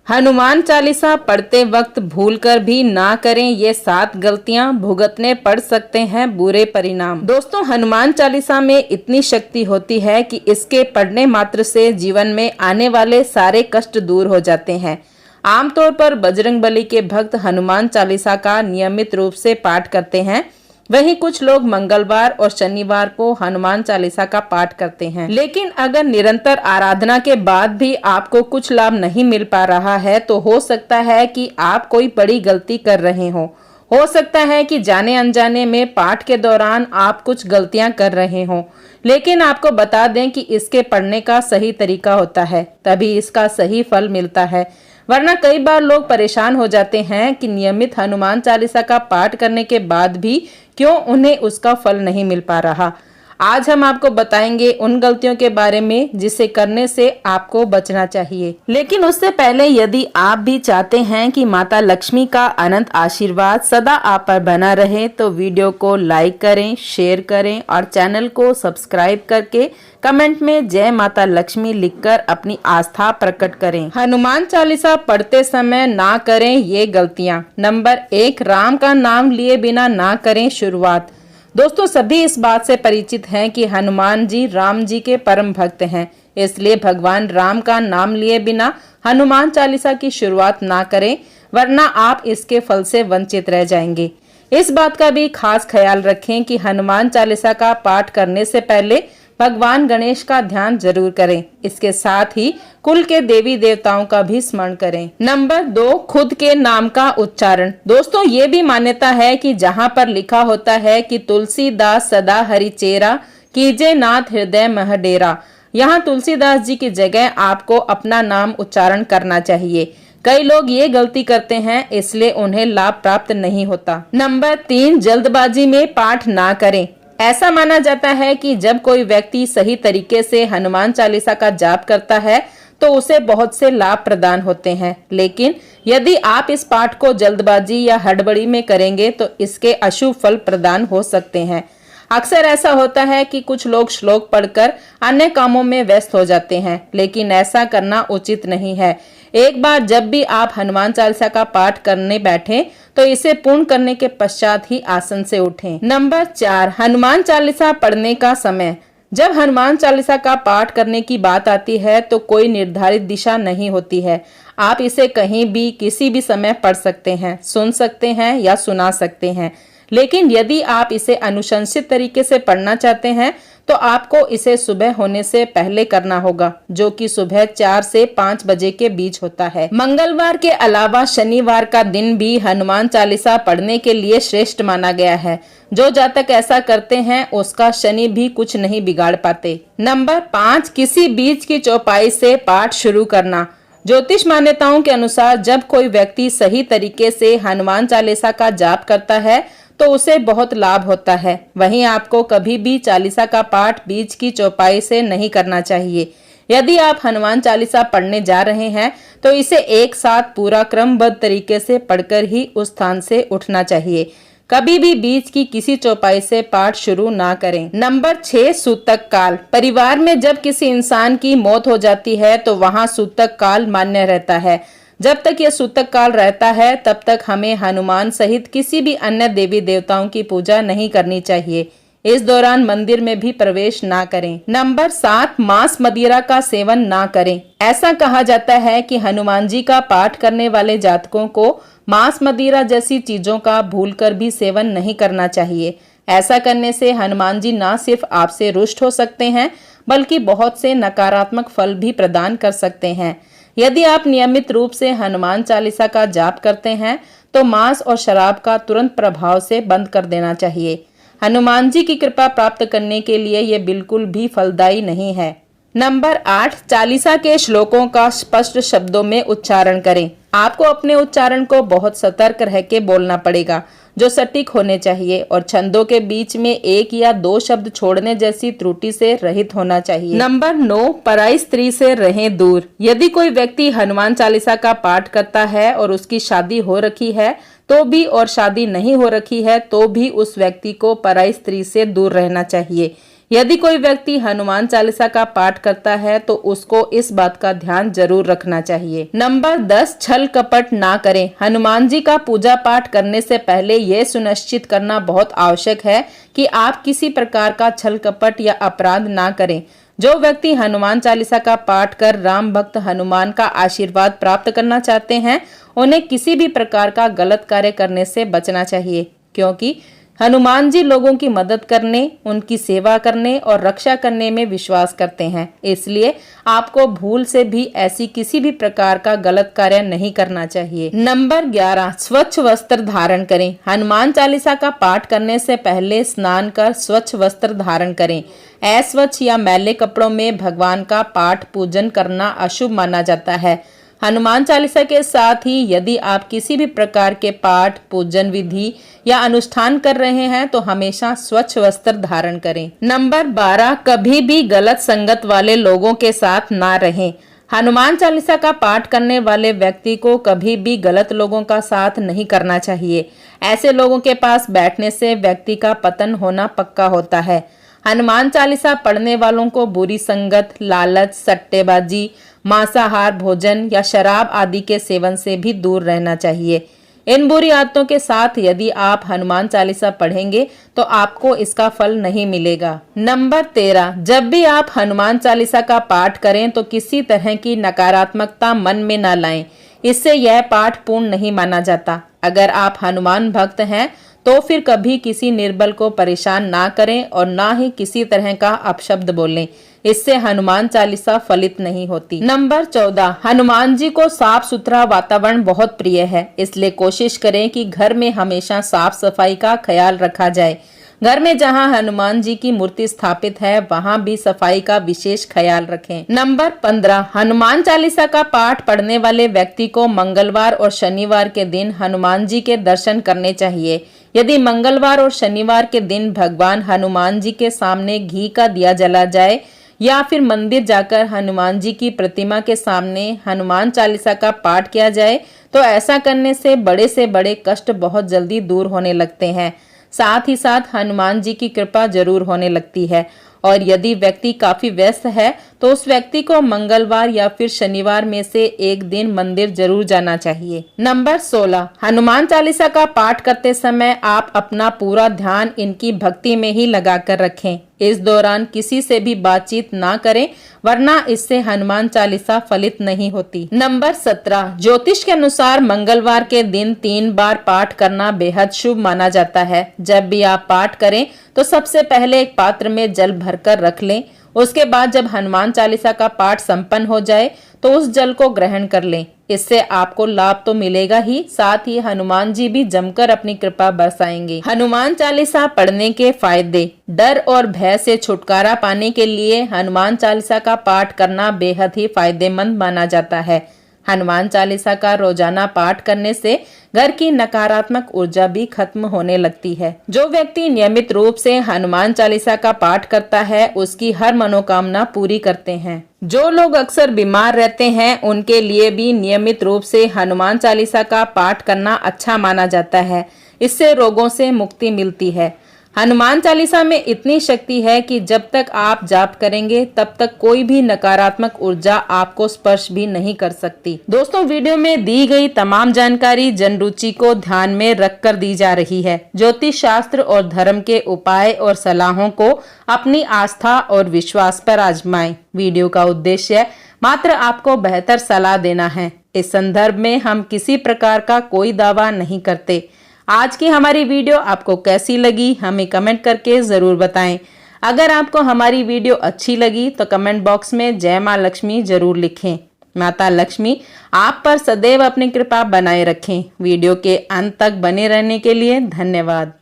हनुमान चालीसा पढ़ते वक्त भूलकर भी ना करें ये 7 गलतियां, भुगतने पड़ सकते हैं बुरे परिणाम। दोस्तों, हनुमान चालीसा में इतनी शक्ति होती है कि इसके पढ़ने मात्र से जीवन में आने वाले सारे कष्ट दूर हो जाते हैं। आमतौर पर बजरंगबली के भक्त हनुमान चालीसा का नियमित रूप से पाठ करते हैं। वहीं कुछ लोग मंगलवार और शनिवार को हनुमान चालीसा का पाठ करते हैं। लेकिन अगर निरंतर आराधना के बाद भी आपको कुछ लाभ नहीं मिल पा रहा है तो हो सकता है कि आप कोई बड़ी गलती कर रहे हो सकता है कि जाने अनजाने में पाठ के दौरान आप कुछ गलतियां कर रहे हो। लेकिन आपको बता दें कि इसके पढ़ने का सही तरीका होता है, तभी इसका सही फल मिलता है। वरना कई बार लोग परेशान हो जाते हैं कि नियमित हनुमान चालीसा का पाठ करने के बाद भी क्यों उन्हें उसका फल नहीं मिल पा रहा। आज हम आपको बताएंगे उन गलतियों के बारे में जिसे करने से आपको बचना चाहिए। लेकिन उससे पहले यदि आप भी चाहते हैं कि माता लक्ष्मी का अनंत आशीर्वाद सदा आप पर बना रहे तो वीडियो को लाइक करें, शेयर करें और चैनल को सब्सक्राइब करके कमेंट में जय माता लक्ष्मी लिखकर अपनी आस्था प्रकट करें। हनुमान चालीसा पढ़ते समय ना करें ये गलतियां। नंबर 1, राम का नाम लिए बिना ना करें शुरुआत। दोस्तों, सभी इस बात से परिचित हैं कि हनुमान जी राम जी के परम भक्त हैं, इसलिए भगवान राम का नाम लिए बिना हनुमान चालीसा की शुरुआत ना करें, वरना आप इसके फल से वंचित रह जाएंगे। इस बात का भी खास ख्याल रखें कि हनुमान चालीसा का पाठ करने से पहले भगवान गणेश का ध्यान जरूर करें। इसके साथ ही कुल के देवी देवताओं का भी स्मरण करें। नंबर 2, खुद के नाम का उच्चारण। दोस्तों, ये भी मान्यता है कि जहाँ पर लिखा होता है कि तुलसीदास सदा हरि चेरा, कीजे नाथ हृदय मह डेरा, यहाँ तुलसीदास जी की जगह आपको अपना नाम उच्चारण करना चाहिए। कई लोग ये गलती करते हैं, इसलिए उन्हें लाभ प्राप्त नहीं होता। नंबर 3, जल्दबाजी में पाठ ना करें। ऐसा माना जाता है कि जब कोई व्यक्ति सही तरीके से हनुमान चालीसा का जाप करता है तो उसे बहुत से लाभ प्रदान होते हैं। लेकिन यदि आप इस पाठ को जल्दबाजी या हड़बड़ी में करेंगे तो इसके अशुभ फल प्रदान हो सकते हैं। अक्सर ऐसा होता है कि कुछ लोग श्लोक पढ़कर अन्य कामों में व्यस्त हो जाते हैं, लेकिन ऐसा करना उचित नहीं है। एक बार जब भी आप हनुमान चालीसा का पाठ करने बैठें तो इसे पूर्ण करने के पश्चात ही आसन से उठें। नंबर 4, हनुमान चालीसा पढ़ने का समय। जब हनुमान चालीसा का पाठ करने की बात आती है तो कोई निर्धारित दिशा नहीं होती है। आप इसे कहीं भी किसी भी समय पढ़ सकते हैं, सुन सकते हैं या सुना सकते हैं। लेकिन यदि आप इसे अनुशंसित तरीके से पढ़ना चाहते हैं तो आपको इसे सुबह होने से पहले करना होगा, जो कि सुबह 4 से 5 बजे के बीच होता है। मंगलवार के अलावा शनिवार का दिन भी हनुमान चालीसा पढ़ने के लिए श्रेष्ठ माना गया है। जो जातक ऐसा करते हैं उसका शनि भी कुछ नहीं बिगाड़ पाते। नंबर 5, किसी बीच की चौपाई से पाठ शुरू करना। ज्योतिष मान्यताओं के अनुसार जब कोई व्यक्ति सही तरीके से हनुमान चालीसा का जाप करता है तो उसे बहुत लाभ होता है। वहीं आपको कभी भी चालीसा का पाठ बीच की चौपाई से नहीं करना चाहिए। यदि आप हनुमान चालीसा पढ़ने जा रहे हैं तो इसे एक साथ पूरा क्रमबद्ध तरीके से पढ़कर ही उस स्थान से उठना चाहिए। कभी भी बीच की किसी चौपाई से पाठ शुरू ना करें। नंबर 6, सूतक काल। परिवार में जब किसी इंसान की मौत हो जाती है तो वहां सूतक काल मान्य रहता है। जब तक यह सूतक काल रहता है तब तक हमें हनुमान सहित किसी भी अन्य देवी देवताओं की पूजा नहीं करनी चाहिए। इस दौरान मंदिर में भी प्रवेश ना करें। नंबर 7, मांस मदिरा का सेवन ना करें। ऐसा कहा जाता है कि हनुमान जी का पाठ करने वाले जातकों को मांस मदिरा जैसी चीजों का भूलकर भी सेवन नहीं करना चाहिए। ऐसा करने से हनुमान जी न सिर्फ आपसे रुष्ट हो सकते हैं बल्कि बहुत से नकारात्मक फल भी प्रदान कर सकते हैं। यदि आप नियमित रूप से हनुमान चालीसा का जाप करते हैं तो मांस और शराब का तुरंत प्रभाव से बंद कर देना चाहिए। हनुमान जी की कृपा प्राप्त करने के लिए ये बिल्कुल भी फलदायी नहीं है। नंबर 8, चालीसा के श्लोकों का स्पष्ट शब्दों में उच्चारण करें। आपको अपने उच्चारण को बहुत सतर्क रह के बोलना पड़ेगा, जो सटीक होने चाहिए और छंदों के बीच में 1 या 2 शब्द छोड़ने जैसी त्रुटि से रहित होना चाहिए। नंबर 9, पराई स्त्री से रहें दूर। यदि कोई व्यक्ति हनुमान चालीसा का पाठ करता है और उसकी शादी हो रखी है तो भी और शादी नहीं हो रखी है तो भी उस व्यक्ति को पराई स्त्री से दूर रहना चाहिए, यदि कोई व्यक्ति हनुमान चालीसा का पाठ करता है तो उसको इस बात का ध्यान जरूर रखना चाहिए। नंबर 10, छल कपट ना करें। हनुमान जी का पूजा पाठ करने से पहले यह सुनिश्चित करना बहुत आवश्यक है कि आप किसी प्रकार का छल कपट या अपराध ना करें। जो व्यक्ति हनुमान चालीसा का पाठ कर राम भक्त हनुमान का आशीर्वाद प्राप्त करना चाहते हैं, उन्हें किसी भी प्रकार का गलत कार्य करने से बचना चाहिए, क्योंकि हनुमान जी लोगों की मदद करने, उनकी सेवा करने और रक्षा करने में विश्वास करते हैं। इसलिए आपको भूल से भी ऐसी किसी भी प्रकार का गलत कार्य नहीं करना चाहिए। नंबर 11, स्वच्छ वस्त्र धारण करें। हनुमान चालीसा का पाठ करने से पहले स्नान कर स्वच्छ वस्त्र धारण करें। अस्वच्छ या मैले कपड़ों में भगवान का पाठ पूजन करना अशुभ माना जाता है। हनुमान चालीसा के साथ ही यदि आप किसी भी प्रकार के पाठ, पूजन विधि या अनुष्ठान कर रहे हैं तो हमेशा स्वच्छ वस्त्र धारण करें। नंबर 12, कभी भी गलत संगत वाले लोगों के साथ ना रहें। हनुमान चालीसा का पाठ करने वाले व्यक्ति को कभी भी गलत लोगों का साथ नहीं करना चाहिए। ऐसे लोगों के पास बैठने से व्यक्ति का पतन होना पक्का होता है। हनुमान चालीसा पढ़ने वालों को बुरी संगत, लालच, सट्टेबाजी, मांसाहार भोजन या शराब आदि के सेवन से भी दूर रहना चाहिए। इन बुरी आदतों के साथ यदि आप हनुमान चालीसा पढ़ेंगे तो आपको इसका फल नहीं मिलेगा। नंबर 13, जब भी आप हनुमान चालीसा का पाठ करें तो किसी तरह की नकारात्मकता मन में न लाएं। इससे यह पाठ पूर्ण नहीं माना जाता। अगर आप हनुमान भक्त हैं तो फिर कभी किसी निर्बल को परेशान ना करें और ना ही किसी तरह का अपशब्द बोलें। इससे हनुमान चालीसा फलित नहीं होती। नंबर 14, हनुमान जी को साफ सुथरा वातावरण बहुत प्रिय है, इसलिए कोशिश करें कि घर में हमेशा साफ सफाई का ख्याल रखा जाए। घर में जहां हनुमान जी की मूर्ति स्थापित है वहां भी सफाई का विशेष ख्याल रखें। नंबर 15, हनुमान चालीसा का पाठ पढ़ने वाले व्यक्ति को मंगलवार और शनिवार के दिन हनुमान जी के दर्शन करने चाहिए। यदि मंगलवार और शनिवार के दिन भगवान हनुमान जी के सामने घी का दिया जला जाए या फिर मंदिर जाकर हनुमान जी की प्रतिमा के सामने हनुमान चालीसा का पाठ किया जाए तो ऐसा करने से बड़े कष्ट बहुत जल्दी दूर होने लगते हैं। साथ ही साथ हनुमान जी की कृपा जरूर होने लगती है। और यदि व्यक्ति काफी व्यस्त है तो उस व्यक्ति को मंगलवार या फिर शनिवार में से एक दिन मंदिर जरूर जाना चाहिए। नंबर 16, हनुमान चालीसा का पाठ करते समय आप अपना पूरा ध्यान इनकी भक्ति में ही लगाकर रखें। इस दौरान किसी से भी बातचीत ना करें, वरना इससे हनुमान चालीसा फलित नहीं होती। नंबर 17, ज्योतिष के अनुसार मंगलवार के दिन 3 बार पाठ करना बेहद शुभ माना जाता है। जब भी आप पाठ करें तो सबसे पहले एक पात्र में जल भरकर रख लें। उसके बाद जब हनुमान चालीसा का पाठ संपन्न हो जाए तो उस जल को ग्रहण कर लें। इससे आपको लाभ तो मिलेगा ही, साथ ही हनुमान जी भी जमकर अपनी कृपा बरसाएंगे। हनुमान चालीसा पढ़ने के फायदे। डर और भय से छुटकारा पाने के लिए हनुमान चालीसा का पाठ करना बेहद ही फायदेमंद माना जाता है। हनुमान चालीसा का रोजाना पाठ करने से घर की नकारात्मक ऊर्जा भी खत्म होने लगती है। जो व्यक्ति नियमित रूप से हनुमान चालीसा का पाठ करता है उसकी हर मनोकामना पूरी करते हैं। जो लोग अक्सर बीमार रहते हैं उनके लिए भी नियमित रूप से हनुमान चालीसा का पाठ करना अच्छा माना जाता है। इससे रोगों से मुक्ति मिलती है। हनुमान चालीसा में इतनी शक्ति है कि जब तक आप जाप करेंगे तब तक कोई भी नकारात्मक ऊर्जा आपको स्पर्श भी नहीं कर सकती। दोस्तों, वीडियो में दी गई तमाम जानकारी जन रुचि को ध्यान में रखकर दी जा रही है। ज्योतिष शास्त्र और धर्म के उपाय और सलाहों को अपनी आस्था और विश्वास पर आजमाएं। वीडियो का उद्देश्य मात्र आपको बेहतर सलाह देना है। इस संदर्भ में हम किसी प्रकार का कोई दावा नहीं करते। आज की हमारी वीडियो आपको कैसी लगी हमें कमेंट करके जरूर बताएं। अगर आपको हमारी वीडियो अच्छी लगी तो कमेंट बॉक्स में जय मां लक्ष्मी जरूर लिखें। माता लक्ष्मी आप पर सदैव अपनी कृपा बनाए रखें। वीडियो के अंत तक बने रहने के लिए धन्यवाद।